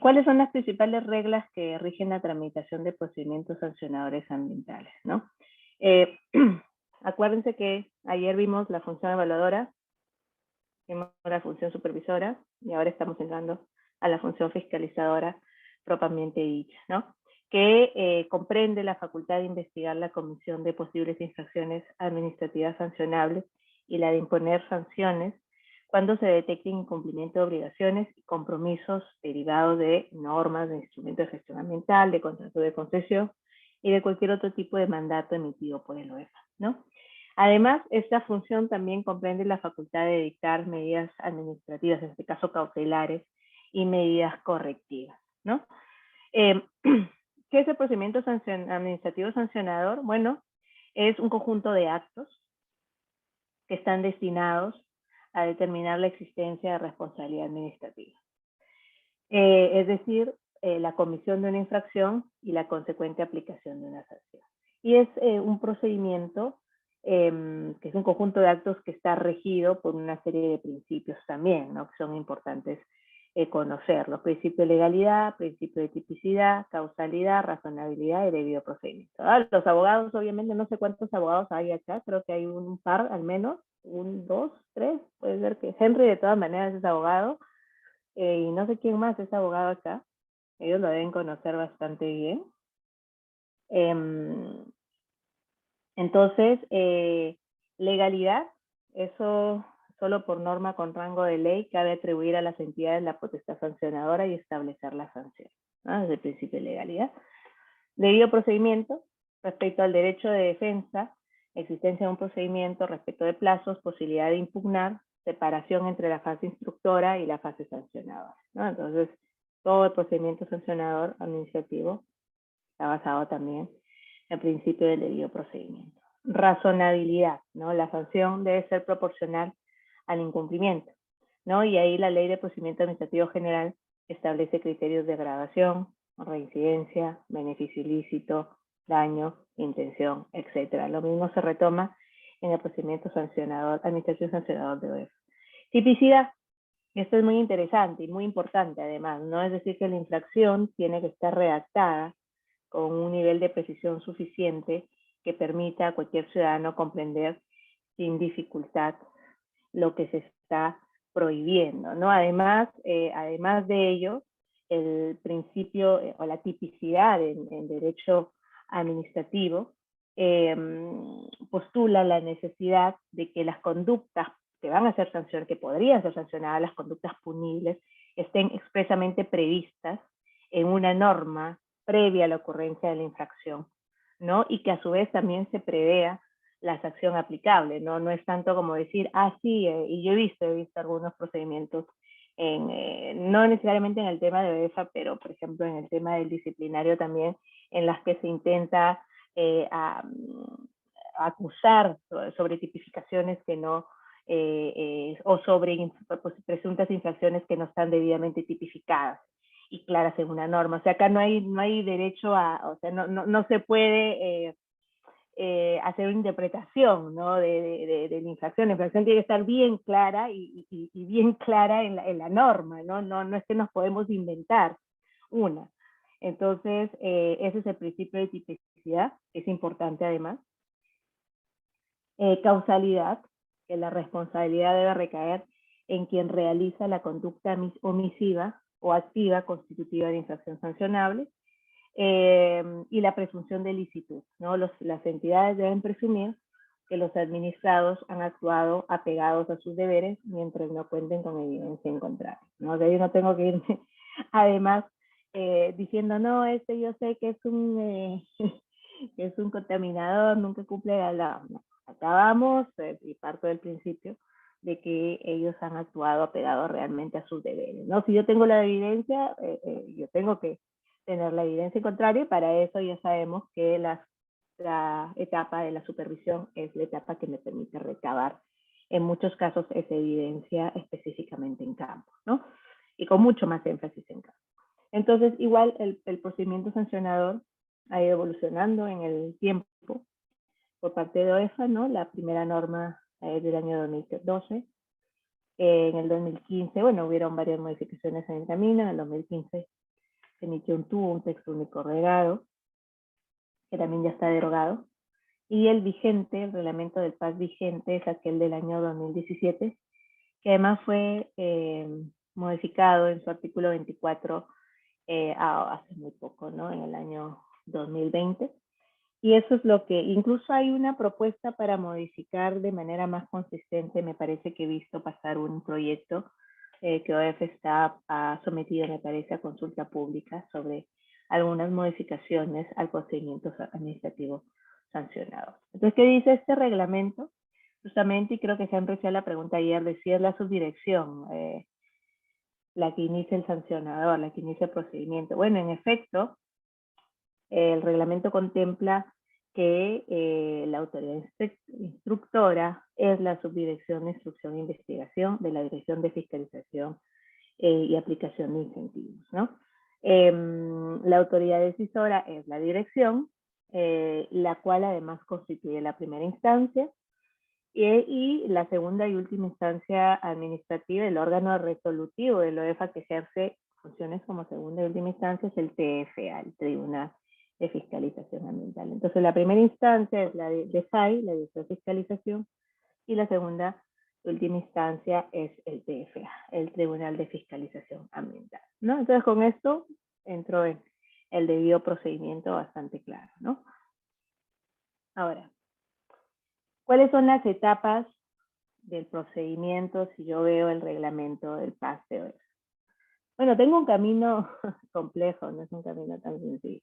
¿Cuáles son las principales reglas que rigen la tramitación de procedimientos sancionadores ambientales, ¿no? Acuérdense que ayer vimos la función evaluadora, vimos la función supervisora, y ahora estamos entrando a la función fiscalizadora propiamente dicha, ¿no? Que comprende la facultad de investigar la comisión de posibles infracciones administrativas sancionables y la de imponer sanciones cuando se detecte incumplimiento de obligaciones y compromisos derivados de normas, de instrumentos de gestión ambiental, de contrato de concesión y de cualquier otro tipo de mandato emitido por el OEFA, ¿no? Además, esta función también comprende la facultad de dictar medidas administrativas, en este caso cautelares, y medidas correctivas, ¿no? ¿Qué es el procedimiento administrativo sancionador? Bueno, es un conjunto de actos que están destinados a determinar la existencia de responsabilidad administrativa. Es decir, la comisión de una infracción y la consecuente aplicación de una sanción. Y es un procedimiento que es un conjunto de actos que está regido por una serie de principios también, ¿no? Que son importantes conocer. Los principios de legalidad, principio de tipicidad, causalidad, razonabilidad y debido procedimiento. Los abogados, obviamente, no sé cuántos abogados hay acá, creo que hay un par al menos, dos, tres, puede ser que Henry de todas maneras es abogado, y no sé quién más es abogado acá, ellos lo deben conocer bastante bien. Entonces, legalidad, eso solo por norma con rango de ley cabe atribuir a las entidades la potestad sancionadora y establecer la sanción, ¿no? Desde el principio de legalidad. Debido procedimiento, respecto al derecho de defensa, existencia de un procedimiento, respecto de plazos, posibilidad de impugnar, separación entre la fase instructora y la fase sancionadora, ¿no? Entonces, todo el procedimiento sancionador administrativo está basado también en el principio del debido procedimiento. Razonabilidad, ¿no? La sanción debe ser proporcional al incumplimiento, ¿no? Y ahí la Ley de Procedimiento Administrativo General establece criterios de gradación, reincidencia, beneficio ilícito, daño, intención, etc. Lo mismo se retoma en el procedimiento sancionador, administración sancionador de OEF. Tipicidad, y esto es muy interesante y muy importante además, ¿no? Es decir, que la infracción tiene que estar redactada con un nivel de precisión suficiente que permita a cualquier ciudadano comprender sin dificultad lo que se está prohibiendo, ¿no? Además de ello, el principio o la tipicidad en derecho administrativo postula la necesidad de que las conductas que van a ser sancionadas, que podrían ser sancionadas, las conductas punibles, estén expresamente previstas en una norma previa a la ocurrencia de la infracción, ¿no? Y que a su vez también se prevea la sanción aplicable, ¿no? No es tanto como decir, sí, y yo he visto algunos procedimientos, no necesariamente en el tema de OEFA, pero por ejemplo en el tema del disciplinario también, en las que se intenta acusar sobre tipificaciones que no, o sobre presuntas infracciones que no están debidamente tipificadas y claras en una norma. O sea, acá no hay derecho o sea, no se puede hacer una interpretación, ¿no? de la infracción. La infracción tiene que estar bien clara y bien clara en la norma, ¿no? No es que nos podemos inventar una. Entonces, ese es el principio de tipicidad, que es importante además. Causalidad, que la responsabilidad debe recaer en quien realiza la conducta omisiva o activa constitutiva de infracción sancionable. Y la presunción de licitud, ¿no? Las entidades deben presumir que los administrados han actuado apegados a sus deberes mientras no cuenten con evidencia en contrario, ¿no? De ahí no tengo que irme además diciendo, no, yo sé que es un que es un contaminador, nunca cumple la no. Acabamos y parto del principio de que ellos han actuado apegados realmente a sus deberes, ¿no? Si yo tengo la evidencia, yo tengo que tener la evidencia contraria, y para eso ya sabemos que la etapa de la supervisión es la etapa que me permite recabar en muchos casos esa evidencia específicamente en campo, ¿no? Y con mucho más énfasis en campo. Entonces, igual el procedimiento sancionador ha ido evolucionando en el tiempo por parte de OEFA, ¿no? La primera norma es del año 2012, En el 2015, bueno, hubieron varias modificaciones en el camino. En el 2015 se emitió un texto único regado, que también ya está derogado. Y el vigente, el reglamento del PAS vigente, es aquel del año 2017, que además fue modificado en su artículo 24 hace muy poco, ¿no? En el año 2020. Y eso es lo que, incluso hay una propuesta para modificar de manera más consistente. Me parece que he visto pasar un proyecto que OEF ha sometido, me parece, a consulta pública sobre algunas modificaciones al procedimiento administrativo sancionado. Entonces, ¿qué dice este reglamento? Justamente, y creo que siempre hacía la pregunta ayer, decía la subdirección, la que inicia el sancionador, la que inicia el procedimiento. Bueno, en efecto, el reglamento contempla que la autoridad instructora es la Subdirección de Instrucción e Investigación de la Dirección de Fiscalización y Aplicación de Incentivos, ¿no? La autoridad decisora es la dirección, la cual además constituye la primera instancia, y la segunda y última instancia administrativa, el órgano resolutivo de la OEFA que ejerce funciones como segunda y última instancia es el TFA, el Tribunal de Fiscalización Ambiental. Entonces la primera instancia es la de FAI, la Dirección de Fiscalización, y la segunda y última instancia es el TFA, el Tribunal de Fiscalización Ambiental, ¿no? Entonces con esto entró en el debido procedimiento bastante claro, ¿no? Ahora, ¿cuáles son las etapas del procedimiento si yo veo el reglamento del PAS de OEF? Bueno, tengo un camino complejo, no es un camino tan sencillo.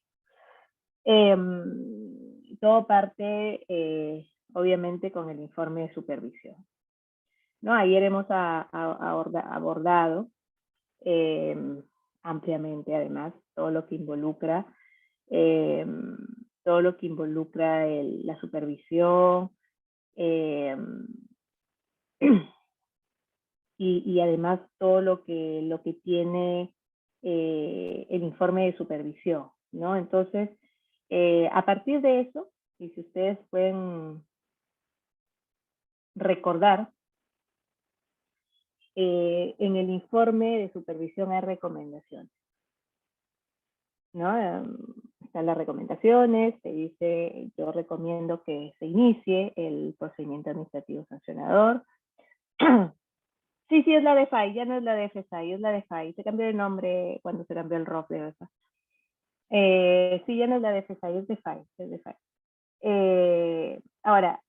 Todo parte, obviamente, con el informe de supervisión, ¿no? Ayer hemos abordado ampliamente, además, todo lo que involucra la supervisión, y además todo lo que tiene el informe de supervisión, ¿no? Entonces, a partir de eso, y si ustedes pueden recordar, en el informe de supervisión hay recomendaciones, ¿no? Están las recomendaciones, se dice, yo recomiendo que se inicie el procedimiento administrativo sancionador. Sí, es la de FAI, ya no es la de FSAI, es la de FAI. Se cambió el nombre cuando se cambió el ROF de FSAI. Sí, ya no es la de FSAI, es de FAI. Es de FAI. Ahora,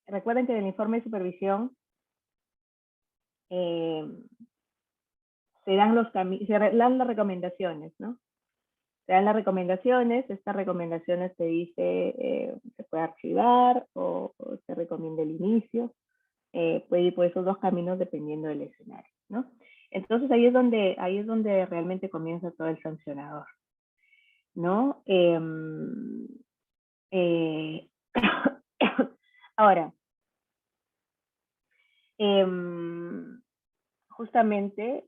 recuerden que en el informe de supervisión se dan las recomendaciones, ¿no? Se dan las recomendaciones, estas recomendaciones te dice se puede archivar o se recomienda el inicio. Puede ir por esos dos caminos dependiendo del escenario, ¿no? Entonces ahí es donde realmente comienza todo el sancionador, ¿no? Ahora, justamente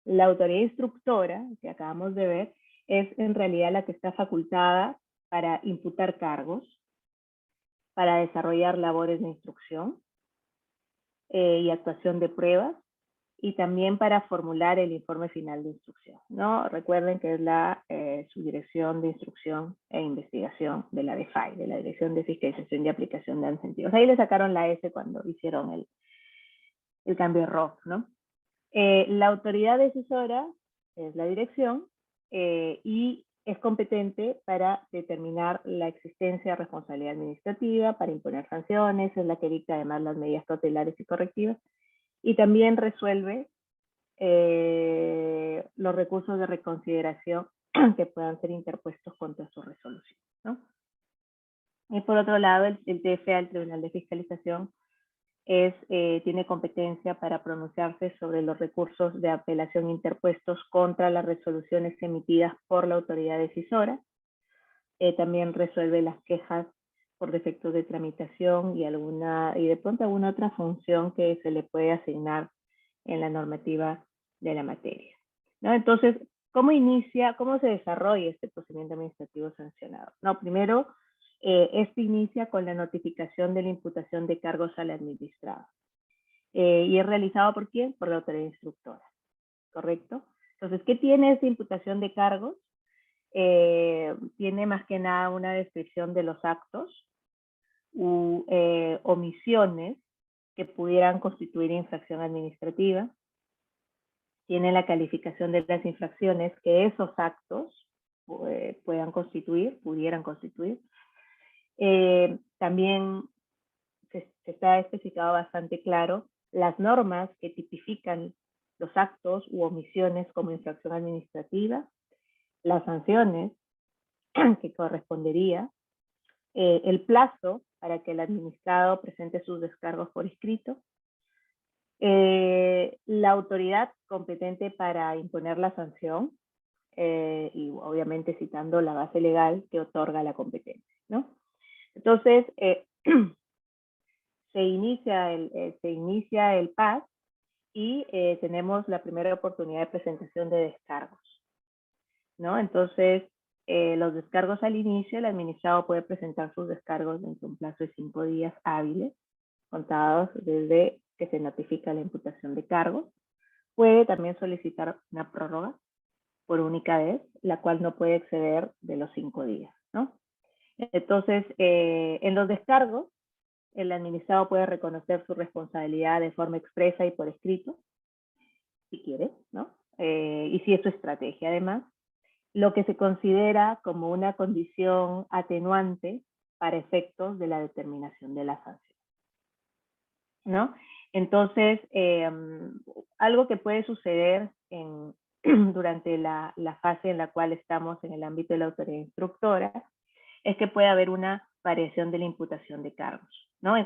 la autoridad instructora que acabamos de ver es en realidad la que está facultada para imputar cargos, para desarrollar labores de instrucción y actuación de pruebas, y también para formular el informe final de instrucción, ¿no? Recuerden que es la Subdirección de Instrucción e Investigación de la DFAI, de la Dirección de Fiscalización y Aplicación de Incentivos. Ahí le sacaron la S cuando hicieron el cambio de ROF, ¿no? La autoridad decisora es la dirección y es competente para determinar la existencia de responsabilidad administrativa, para imponer sanciones, es la que dicta además las medidas cautelares y correctivas, y también resuelve los recursos de reconsideración que puedan ser interpuestos contra su resolución, ¿no? Y por otro lado, el TFA, el Tribunal de Fiscalización, tiene competencia para pronunciarse sobre los recursos de apelación interpuestos contra las resoluciones emitidas por la autoridad decisora. También resuelve las quejas por defectos de tramitación y de pronto alguna otra función que se le puede asignar en la normativa de la materia, ¿no? Entonces, ¿cómo se desarrolla este procedimiento administrativo sancionado? No, primero Esto inicia con la notificación de la imputación de cargos al administrado. Y es realizado ¿por quién? Por la autoridad instructora, ¿correcto? Entonces, ¿qué tiene esta imputación de cargos? Tiene más que nada una descripción de los actos u omisiones que pudieran constituir infracción administrativa. Tiene la calificación de las infracciones que esos actos pudieran constituir. También se está especificado bastante claro las normas que tipifican los actos u omisiones como infracción administrativa, las sanciones que correspondería, el plazo para que el administrado presente sus descargos por escrito, la autoridad competente para imponer la sanción, y obviamente citando la base legal que otorga la competencia, ¿no? Entonces, se inicia el PAS y tenemos la primera oportunidad de presentación de descargos, ¿no? Entonces, los descargos al inicio, el administrado puede presentar sus descargos dentro de un plazo de 5 días hábiles, contados desde que se notifica la imputación de cargos. Puede también solicitar una prórroga por única vez, la cual no puede exceder de los 5 días, ¿no? Entonces, en los descargos, el administrado puede reconocer su responsabilidad de forma expresa y por escrito, si quiere, ¿no? Y si es su estrategia, además, lo que se considera como una condición atenuante para efectos de la determinación de la sanción, ¿no? Entonces, algo que puede suceder durante la fase en la cual estamos en el ámbito de la autoridad instructora es que puede haber una variación de la imputación de cargos, ¿no? En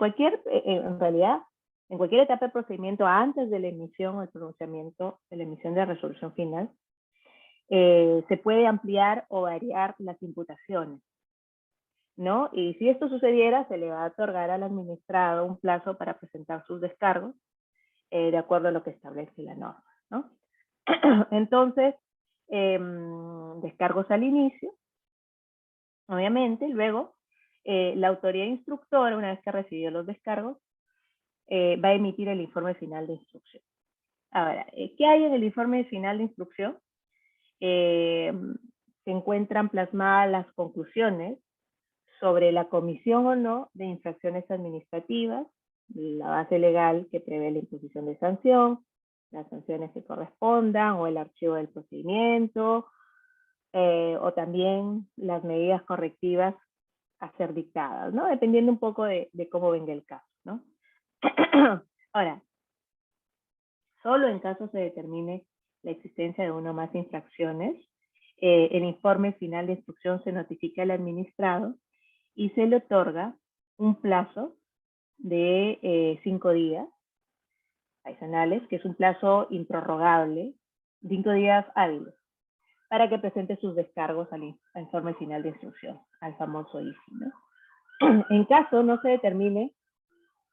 realidad, en cualquier etapa del procedimiento, antes de la emisión o el pronunciamiento de la emisión de la resolución final, se puede ampliar o variar las imputaciones, ¿no? Y si esto sucediera, se le va a otorgar al administrado un plazo para presentar sus descargos, de acuerdo a lo que establece la norma, ¿no? Entonces, descargos al inicio, obviamente, luego la autoridad instructora, una vez que recibió los descargos, va a emitir el informe final de instrucción. Ahora, ¿qué hay en el informe final de instrucción? Se encuentran plasmadas las conclusiones sobre la comisión o no de infracciones administrativas, la base legal que prevé la imposición de sanción, las sanciones que correspondan o el archivo del procedimiento, o también las medidas correctivas a ser dictadas, ¿no? Dependiendo un poco de cómo venga el caso, ¿no? Ahora, solo en caso se determine la existencia de una o más infracciones, el informe final de instrucción se notifica al administrado y se le otorga un plazo de 5 días adicionales, que es un plazo improrrogable, 5 días hábiles, para que presente sus descargos al informe final de instrucción, al famoso IFI, ¿no? En caso no se determine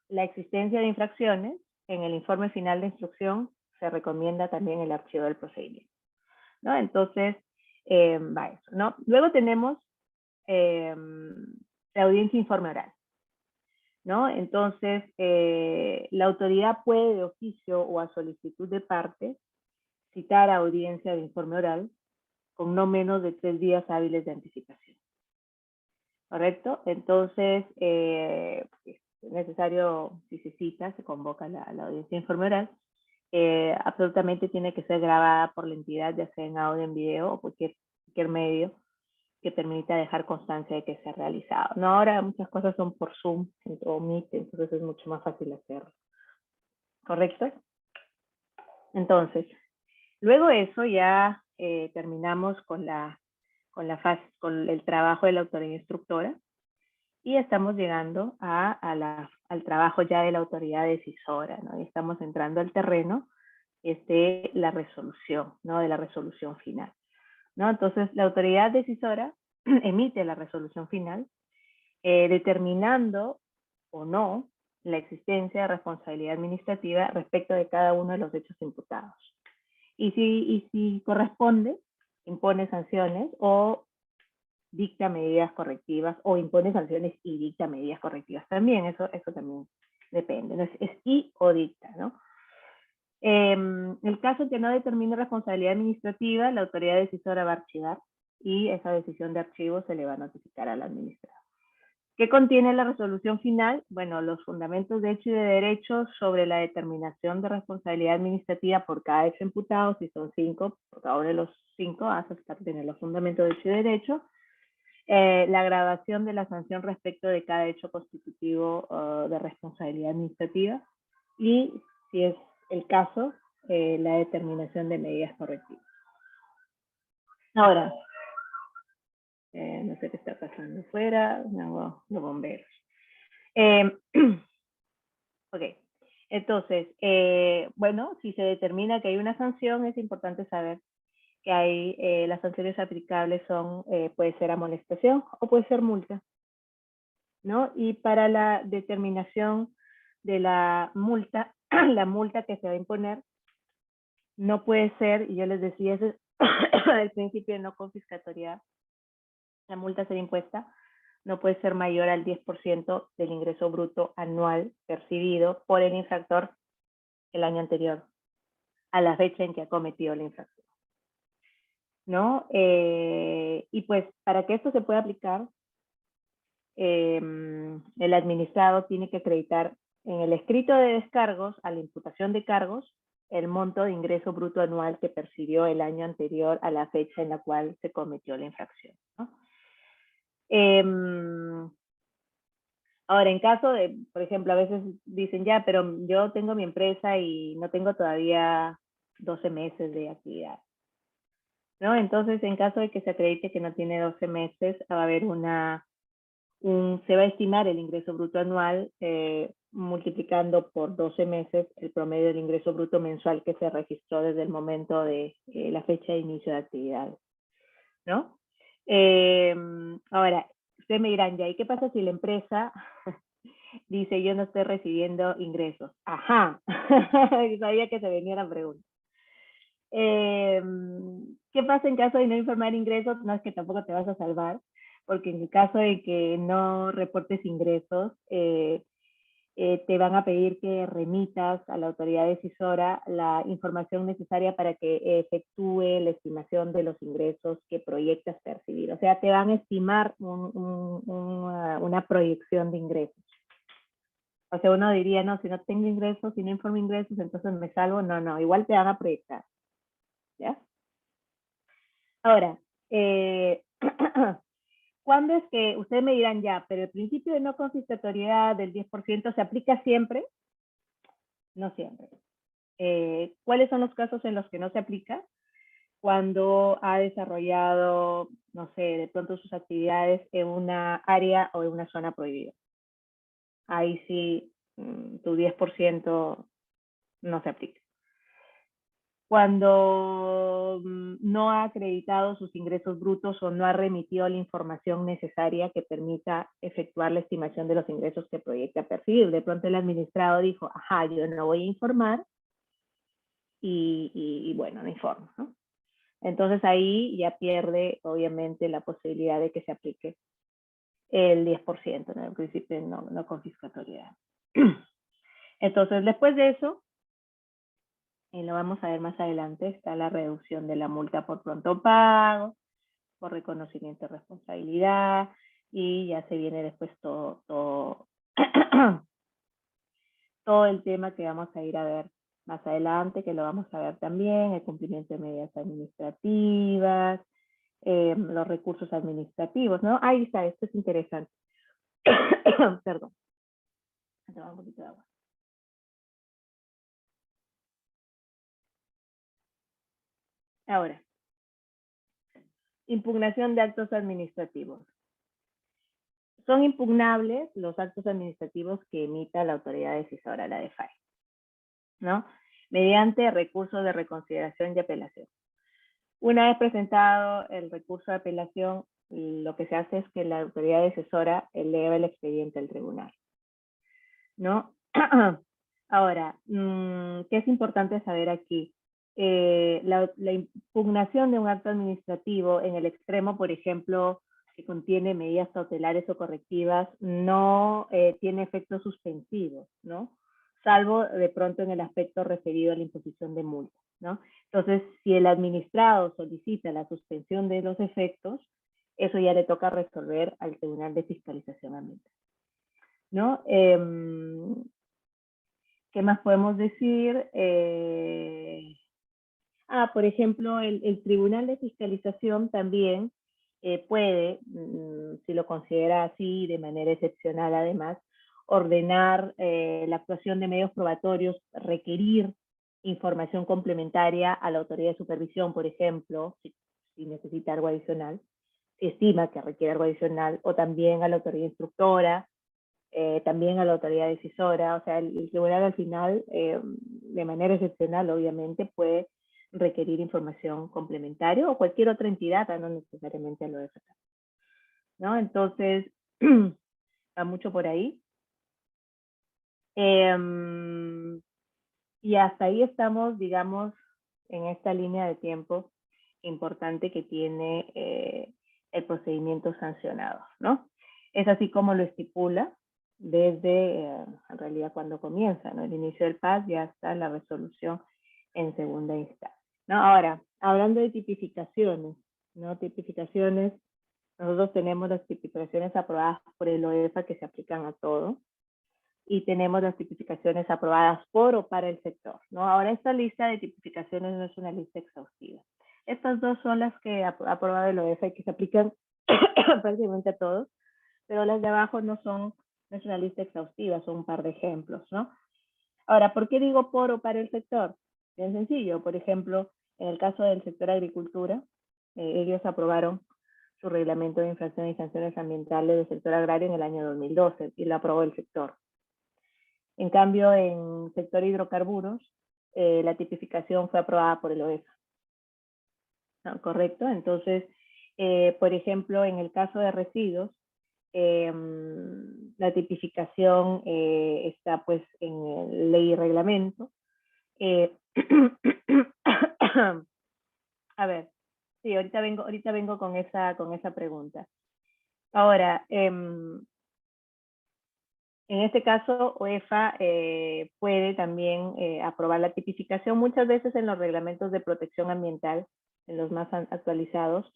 la existencia de infracciones, en el informe final de instrucción se recomienda también el archivo del procedimiento, ¿no? Entonces, va eso, ¿no? Luego tenemos la audiencia informe oral, ¿no? Entonces, la autoridad puede de oficio o a solicitud de parte citar a audiencia de informe oral con no menos de 3 días hábiles de anticipación. ¿Correcto? Entonces, es necesario, si se cita, se convoca la audiencia de informe oral, absolutamente tiene que ser grabada por la entidad, ya sea en audio, en video o cualquier medio que permita dejar constancia de que se ha realizado. No, ahora muchas cosas son por Zoom o Meet, entonces es mucho más fácil hacerlo. ¿Correcto? Entonces, luego de eso ya terminamos con con el trabajo de la autoridad instructora y estamos llegando al trabajo ya de la autoridad decisora, ¿no? Y estamos entrando al terreno de la resolución, ¿no? De la resolución final, ¿no? Entonces, la autoridad decisora emite la resolución final, determinando o no la existencia de responsabilidad administrativa respecto de cada uno de los hechos imputados. Y si corresponde, impone sanciones o dicta medidas correctivas o impone sanciones y dicta medidas correctivas también. Eso también depende, ¿no? Es y o dicta, ¿no? El caso que no determine responsabilidad administrativa, la autoridad decisora va a archivar y esa decisión de archivo se le va a notificar al administrador. ¿Qué contiene la resolución final? Bueno, los fundamentos de hecho y de derecho sobre la determinación de responsabilidad administrativa por cada hecho imputado, si son 5, por cada uno de los 5, hasta tener los fundamentos de hecho y de derecho. La graduación de la sanción respecto de cada hecho constitutivo de responsabilidad administrativa y, si es el caso, la determinación de medidas correctivas. Ahora, no sé qué está pasando afuera, no, los bomberos. Ok, entonces, bueno, si se determina que hay una sanción, es importante saber que hay, las sanciones aplicables son, puede ser amonestación o puede ser multa, ¿no? Y para la determinación de la multa, la multa que se va a imponer, no puede ser, y yo les decía, ese es el principio de no confiscatoriedad, la multa será impuesta, no puede ser mayor al 10% del ingreso bruto anual percibido por el infractor el año anterior a la fecha en que ha cometido la infracción, ¿no? Y pues para que esto se pueda aplicar, el administrado tiene que acreditar en el escrito de descargos a la imputación de cargos el monto de ingreso bruto anual que percibió el año anterior a la fecha en la cual se cometió la infracción, ¿no? Ahora, en caso de, por ejemplo, a veces dicen, ya, pero yo tengo mi empresa y no tengo todavía 12 meses de actividad, ¿no? Entonces, en caso de que se acredite que no tiene 12 meses, va a haber se va a estimar el ingreso bruto anual multiplicando por 12 meses el promedio del ingreso bruto mensual que se registró desde el momento de la fecha de inicio de actividad, ¿no? Ahora, ustedes me dirán, ya, ¿y qué pasa si la empresa dice yo no estoy recibiendo ingresos? Ajá, sabía que se venía la pregunta. ¿Qué pasa en caso de no informar ingresos? No es que tampoco te vas a salvar, porque en el caso de que no reportes ingresos, te van a pedir que remitas a la autoridad decisora la información necesaria para que efectúe la estimación de los ingresos que proyectas percibir. O sea, te van a estimar una proyección de ingresos. O sea, uno diría, no, si no tengo ingresos, si no informo ingresos, entonces me salvo. No, no, igual te van a proyectar. ¿Ya? Ahora, ¿cuándo es que ustedes me dirán ya, pero el principio de no confiscatoriedad del 10% se aplica siempre? No siempre. ¿Cuáles son los casos en los que no se aplica? Cuando ha desarrollado, no sé, de pronto sus actividades en una área o en una zona prohibida. Ahí sí, tu 10% no se aplica. Cuando no ha acreditado sus ingresos brutos o no ha remitido la información necesaria que permita efectuar la estimación de los ingresos que proyecta percibir. De pronto el administrado dijo, ajá, yo no voy a informar y bueno, no informo, ¿no? Entonces ahí ya pierde obviamente la posibilidad de que se aplique el 10%, ¿no? En principio no confiscatoriedad. Entonces después de eso, y lo vamos a ver más adelante, está la reducción de la multa por pronto pago, por reconocimiento de responsabilidad, y ya se viene después todo el tema que vamos a ir a ver más adelante, que lo vamos a ver también, el cumplimiento de medidas administrativas, los recursos administrativos, ¿no? Ahí está, esto es interesante. Perdón. Voy a tomar un poquito de agua. Ahora, impugnación de actos administrativos. Son impugnables los actos administrativos que emita la autoridad decisora, la DEFAI, ¿no? Mediante recurso de reconsideración y apelación. Una vez presentado el recurso de apelación, lo que se hace es que la autoridad decisora eleva el expediente al tribunal, ¿no? Ahora, ¿qué es importante saber aquí? La impugnación de un acto administrativo en el extremo, por ejemplo, que contiene medidas cautelares o correctivas no tiene efectos suspensivos, ¿no? Salvo de pronto en el aspecto referido a la imposición de multas, ¿no? Entonces, si el administrado solicita la suspensión de los efectos, eso ya le toca resolver al Tribunal de Fiscalización Ambiental, ¿no? ¿Qué más podemos decir? Por ejemplo, el Tribunal de Fiscalización también puede, si lo considera así, de manera excepcional además, ordenar la actuación de medios probatorios, requerir información complementaria a la autoridad de supervisión, por ejemplo, si necesita algo adicional, si estima que requiere algo adicional, o también a la autoridad instructora, también a la autoridad decisora. O sea, el tribunal al final, de manera excepcional, obviamente, puede requerir información complementaria o cualquier otra entidad, no necesariamente lo de FACA, ¿no? Entonces, va mucho por ahí. Y hasta ahí estamos, digamos, en esta línea de tiempo importante que tiene el procedimiento sancionado, ¿no? Es así como lo estipula desde, en realidad, cuando comienza, ¿no? El inicio del PAS y hasta la resolución en segunda instancia, ¿no? Ahora, hablando de tipificaciones, ¿no? Tipificaciones, nosotros tenemos las tipificaciones aprobadas por el OEFA que se aplican a todo, y tenemos las tipificaciones aprobadas por o para el sector, ¿no? Ahora, esta lista de tipificaciones no es una lista exhaustiva. Estas dos son las que ha aprobado el OEFA y que se aplican prácticamente a todos, pero las de abajo no es una lista exhaustiva, son un par de ejemplos, ¿no? Ahora, ¿por qué digo por o para el sector? Bien sencillo. Por ejemplo, en el caso del sector agricultura, ellos aprobaron su reglamento de infracción y sanciones ambientales del sector agrario en el año 2012 y lo aprobó el sector. En cambio, en sector hidrocarburos, la tipificación fue aprobada por el OEFA, ¿no? ¿Correcto? Entonces, por ejemplo, en el caso de residuos, la tipificación está pues en ley y reglamento. A ver, sí, ahorita vengo con esa pregunta. Ahora, en este caso, OEFA puede también aprobar la tipificación. Muchas veces en los reglamentos de protección ambiental, en los más actualizados,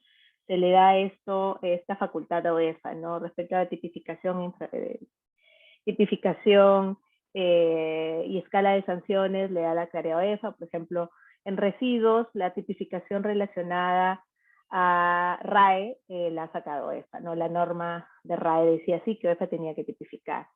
se le da esta facultad a OEFA, ¿no? Respecto a la tipificación y escala de sanciones, le da la claridad a OEFA. Por ejemplo, en residuos, la tipificación relacionada a RAE la ha sacado OEFA, ¿no? La norma de RAE decía así, que OEFA tenía que tipificar.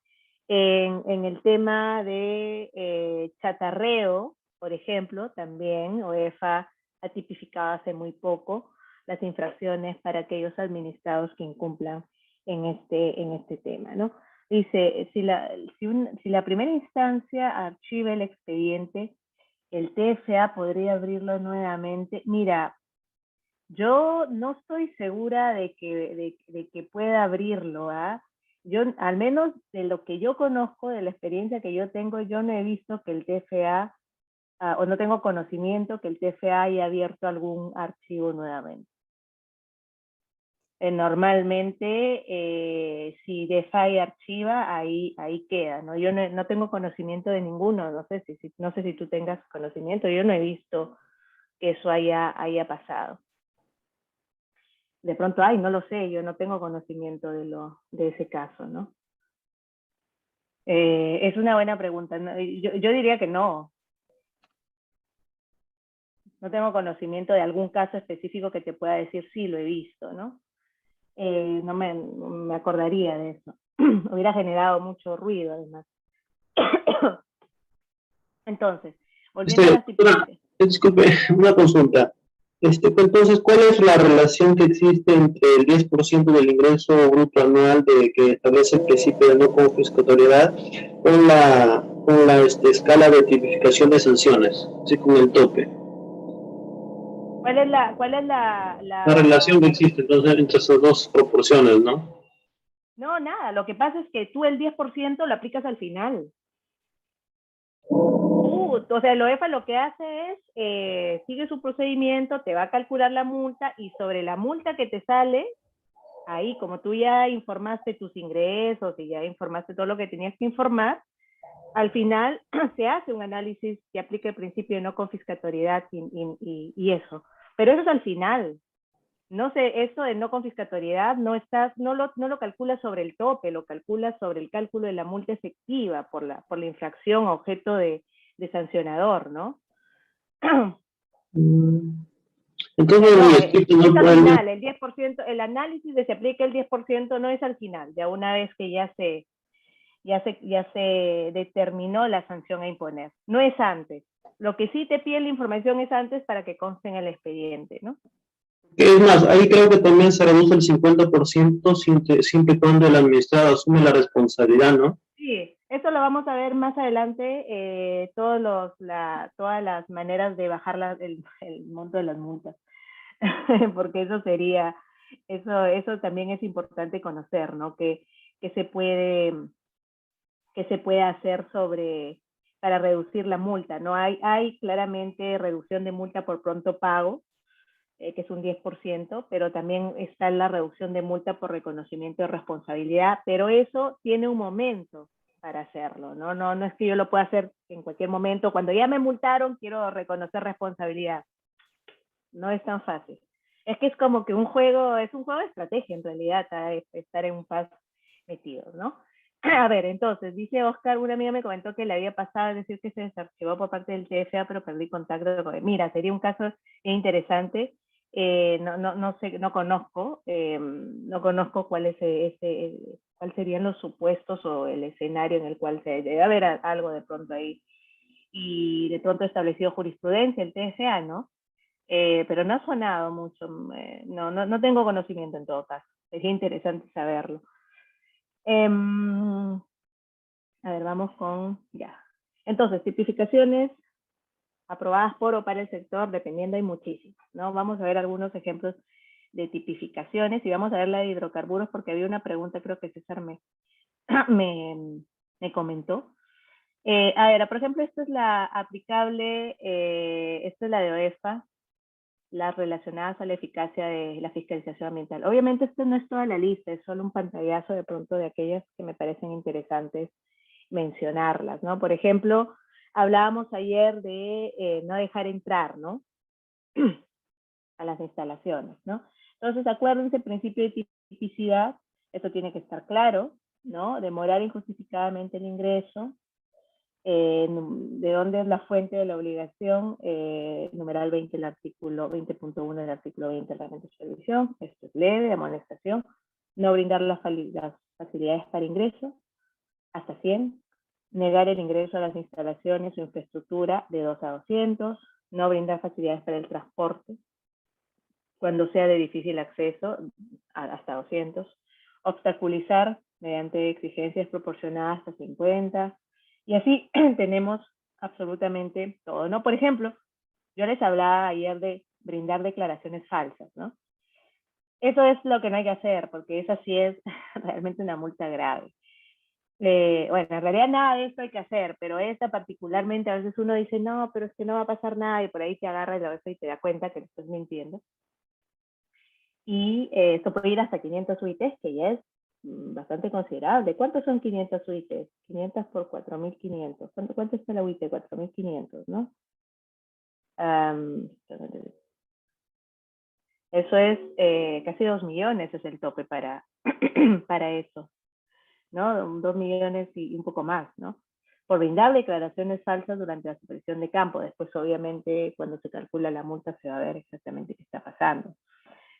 En el tema de chatarreo, por ejemplo, también OEFA ha tipificado hace muy poco las infracciones para aquellos administrados que incumplan en este tema, ¿no? Dice, si la primera instancia archiva el expediente, el TFA podría abrirlo nuevamente. Mira, yo no estoy segura de que pueda abrirlo, ¿ah? Yo, al menos de lo que yo conozco, de la experiencia que yo tengo, yo no he visto que el TFA, o no tengo conocimiento que el TFA haya abierto algún archivo nuevamente. Normalmente, si DeFi archiva, ahí queda, ¿no? Yo no tengo conocimiento de ninguno, no sé si tú tengas conocimiento, yo no he visto que eso haya pasado. De pronto, no lo sé, yo no tengo conocimiento de ese caso, ¿no? Es una buena pregunta. Yo diría que no. No tengo conocimiento de algún caso específico que te pueda decir, sí, lo he visto, ¿no? No me acordaría de eso. Hubiera generado mucho ruido, además. Entonces, volviendo a las tipificaciones. Disculpe, una consulta. Entonces, ¿cuál es la relación que existe entre el 10% del ingreso bruto anual que establece el principio de no confiscatoriedad con la escala de tipificación de sanciones, así con el tope? ¿Cuál es La relación que existe entonces entre esas dos proporciones, ¿no? No, nada. Lo que pasa es que tú el 10% lo aplicas al final. O sea, el OEFA lo que hace es, sigue su procedimiento, te va a calcular la multa y sobre la multa que te sale, ahí, como tú ya informaste tus ingresos y ya informaste todo lo que tenías que informar, al final se hace un análisis que aplica el principio de no confiscatoriedad y eso. Pero eso es al final. No sé, eso de no confiscatoriedad no lo calculas sobre el tope, lo calculas sobre el cálculo de la multa efectiva por la infracción objeto de sancionador, ¿no? Entonces, No, no es al puede. final, el 10%, el análisis de se aplica el 10% no es al final, ya una vez que ya se determinó la sanción a imponer. No es antes. Lo que sí te pide la información es antes para que conste en el expediente, ¿no? Es más, ahí creo que también se reduce el 50% siempre y cuando el administrador asume la responsabilidad, ¿no? Sí, eso lo vamos a ver más adelante, todas las maneras de bajar el monto de las multas, porque eso también es importante conocer, ¿no? Que se puede hacer para reducir la multa, ¿no? Hay claramente reducción de multa por pronto pago, que es un 10%, pero también está la reducción de multa por reconocimiento de responsabilidad, pero eso tiene un momento para hacerlo, ¿no? No es que yo lo pueda hacer en cualquier momento, cuando ya me multaron quiero reconocer responsabilidad. No es tan fácil. Es que es como que es un juego de estrategia en realidad, estar en un paso metidos, ¿no? A ver, entonces, dice Oscar, una amiga me comentó que le había pasado, es decir, que se desarchivó por parte del TFA, pero perdí contacto con él. Mira, sería un caso interesante. No sé, no conozco cuál serían los supuestos o el escenario en el cual se debe haber algo de pronto ahí. Y de pronto establecido jurisprudencia, el TFA, ¿no? Pero no ha sonado mucho, no tengo conocimiento en todo caso. Sería interesante saberlo. A ver, vamos con, ya. Entonces, tipificaciones aprobadas por o para el sector, dependiendo, hay muchísimas, ¿no? Vamos a ver algunos ejemplos de tipificaciones y vamos a ver la de hidrocarburos porque había una pregunta, creo que César me comentó. A ver, por ejemplo, esta es la aplicable, esta es la de OEFA, las relacionadas a la eficacia de la fiscalización ambiental. Obviamente esto no es toda la lista, es solo un pantallazo de pronto de aquellas que me parecen interesantes mencionarlas, ¿no? Por ejemplo, hablábamos ayer de no dejar entrar, ¿no? A las instalaciones, ¿no? Entonces, acuérdense, principio de tipicidad, esto tiene que estar claro, ¿no? Demorar injustificadamente el ingreso, de dónde es la fuente de la obligación, numeral 20 el artículo 20.1 del artículo 20 del reglamento de supervisión, esto es leve, amonestación, no brindar las facilidades para ingreso, hasta 100, negar el ingreso a las instalaciones o infraestructura de 2 a 200, no brindar facilidades para el transporte, cuando sea de difícil acceso, hasta 200, obstaculizar mediante exigencias proporcionadas hasta 50, y así tenemos absolutamente todo, ¿no? Por ejemplo, yo les hablaba ayer de brindar declaraciones falsas, ¿no? Eso es lo que no hay que hacer, porque esa sí es realmente una multa grave. Bueno, en realidad nada de esto hay que hacer, pero esta particularmente a veces uno dice, no, pero es que no va a pasar nada, y por ahí te agarra el oso y te da cuenta que le estás mintiendo. Y esto puede ir hasta 500 UITs, que ya es bastante considerable. ¿Cuántos son 500 UITs? 500 por 4.500. ¿Cuánto está la UIT? 4.500, ¿no? Eso es casi 2 millones, es el tope para, para eso, ¿no? 2 millones y un poco más, ¿no? Por brindar declaraciones falsas durante la supervisión de campo. Después, obviamente, cuando se calcula la multa, se va a ver exactamente qué está pasando,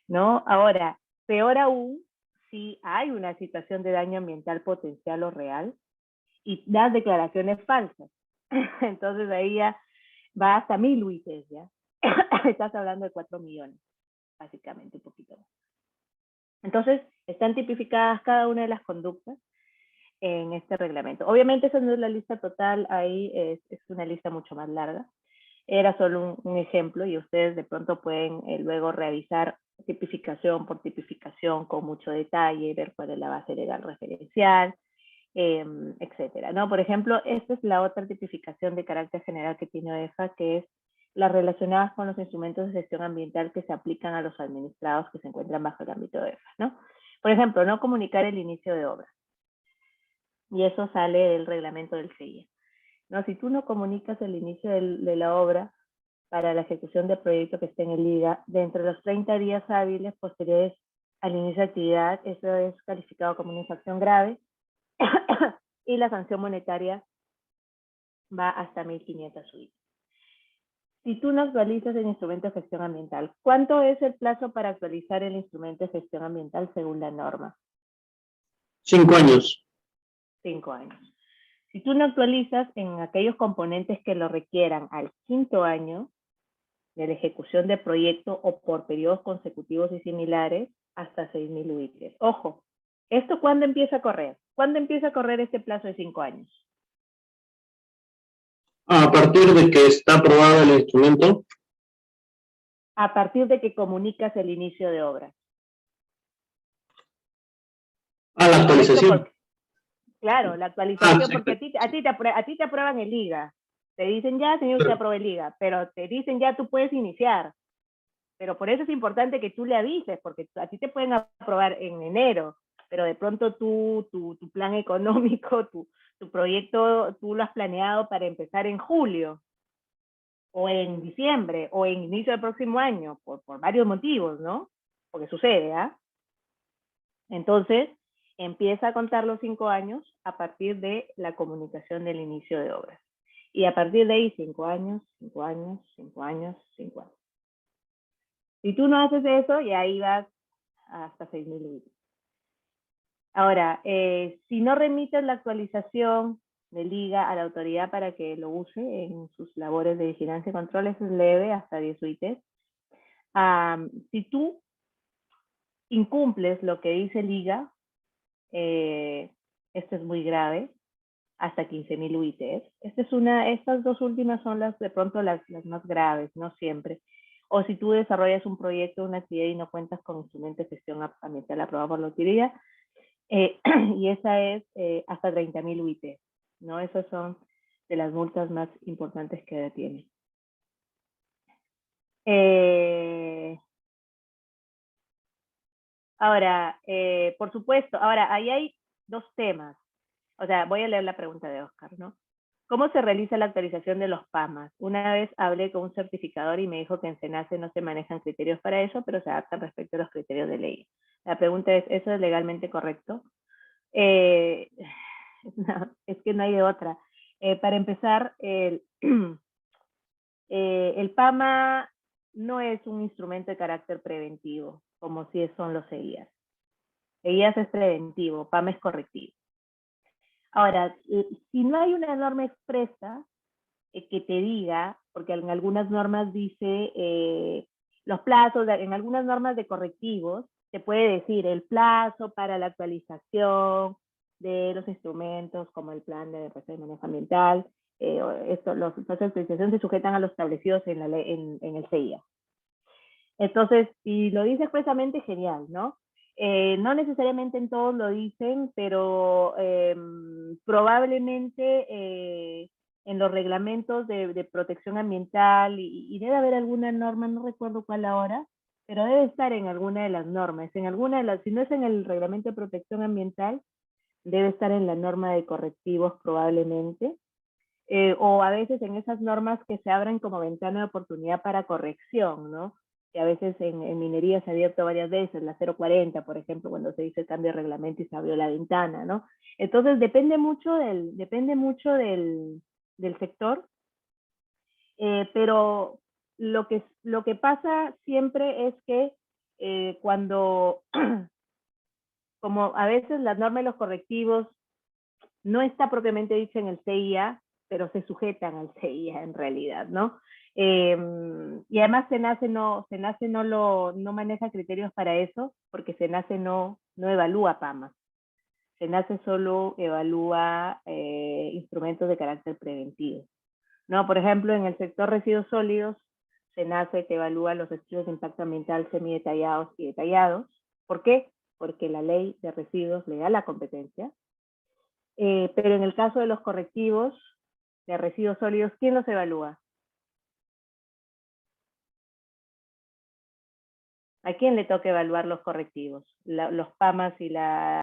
¿no? Ahora, peor aún, si hay una situación de daño ambiental potencial o real y das declaraciones falsas. Entonces ahí ya va hasta 1.000 UITs, ¿ya? Estás hablando de 4 millones, básicamente, un poquito más. Entonces, están tipificadas cada una de las conductas en este reglamento. Obviamente esa no es la lista total, ahí es una lista mucho más larga. Era solo un ejemplo y ustedes de pronto pueden luego revisar tipificación por tipificación con mucho detalle, ver cuál es la base legal referencial, etcétera, ¿no? Por ejemplo, esta es la otra tipificación de carácter general que tiene OEFA, que es las relacionadas con los instrumentos de gestión ambiental que se aplican a los administrados que se encuentran bajo el ámbito de OEFA, ¿no? Por ejemplo, no comunicar el inicio de obra. Y eso sale del reglamento del CIE. ¿No? Si tú no comunicas el inicio de la obra para la ejecución del proyecto que esté en el IGA, dentro de los 30 días hábiles posteriores al inicio de actividad, eso es calificado como una infracción grave y la sanción monetaria va hasta 1.500 UIT. Si tú no actualizas el instrumento de gestión ambiental, ¿cuánto es el plazo para actualizar el instrumento de gestión ambiental según la norma? 5 años. 5 años. Si tú no actualizas en aquellos componentes que lo requieran al 5.º año de la ejecución del proyecto o por periodos consecutivos y similares, hasta 6.000 UIT. Ojo, ¿esto cuándo empieza a correr? ¿Cuándo empieza a correr este plazo de 5 años? A partir de que está aprobado el instrumento. A partir de que comunicas el inicio de obra. A la actualización. Claro, la actualización, porque a ti te aprueban el IGA. Te dicen ya, señor, usted aprobó el IGA, pero te dicen ya, tú puedes iniciar. Pero por eso es importante que tú le avises, porque a ti te pueden aprobar en enero, pero de pronto tu plan económico, tu proyecto, tú lo has planeado para empezar en julio, o en diciembre, o en inicio del próximo año, por varios motivos, ¿no? Porque sucede, ¿ah? Entonces, empieza a contar los 5 años a partir de la comunicación del inicio de obras. Y a partir de ahí, 5 años, 5 años, 5 años, 5 años. Si tú no haces eso, y ahí vas hasta 6.000 UIT. Ahora, si no remites la actualización de liga a la autoridad para que lo use en sus labores de vigilancia y control, eso es leve, hasta 10 UIT. Si tú incumples lo que dice liga, esto es muy grave, hasta 15.000 UIT. Estas dos últimas son de pronto las más graves, no siempre. O si tú desarrollas un proyecto, una actividad y no cuentas con instrumentos de gestión ambiental aprobado por la autoridad, y esa es hasta 30.000 UIT, ¿no? Esas son de las multas más importantes que tiene. Ahora, por supuesto, ahora ahí hay dos temas. O sea, voy a leer la pregunta de Oscar, ¿no? ¿Cómo se realiza la actualización de los PAMAS? Una vez hablé con un certificador y me dijo que en SENACE no se manejan criterios para eso, pero se adaptan respecto a los criterios de ley. La pregunta es, ¿eso es legalmente correcto? No, es que no hay de otra. Para empezar, el PAMA no es un instrumento de carácter preventivo, como si son los EIAS. EIAS es preventivo, PAMA es correctivo. Ahora, si no hay una norma expresa que te diga, porque en algunas normas dice los plazos, en algunas normas de correctivos, te puede decir el plazo para la actualización de los instrumentos como el plan de manejo ambiental, los plazos de actualización se sujetan a los establecidos en el CIA. Entonces, si lo dice expresamente, genial, ¿no? No necesariamente en todos lo dicen, pero probablemente en los reglamentos de protección ambiental, y debe haber alguna norma, no recuerdo cuál ahora, pero debe estar en alguna de las normas. Si no es en el reglamento de protección ambiental, debe estar en la norma de correctivos probablemente. O a veces en esas normas que se abren como ventana de oportunidad para corrección, ¿no? Que a veces en minería se ha abierto varias veces, la 040, por ejemplo, cuando se hizo el cambio de reglamento y se abrió la ventana, ¿no? Entonces depende mucho del sector, pero lo que pasa siempre es que cuando, como a veces la norma y los correctivos no está propiamente dicho en el CIA, pero se sujetan al CIA en realidad, ¿no? Y además SENACE no maneja criterios para eso, porque SENACE no evalúa PAMA. SENACE solo evalúa instrumentos de carácter preventivo, ¿no? Por ejemplo, en el sector residuos sólidos, SENACE te evalúa los estudios de impacto ambiental semidetallados y detallados. ¿Por qué? Porque la ley de residuos le da la competencia. Pero en el caso de los correctivos de residuos sólidos, ¿quién los evalúa? ¿A quién le toca evaluar los correctivos? Los PAMAS y la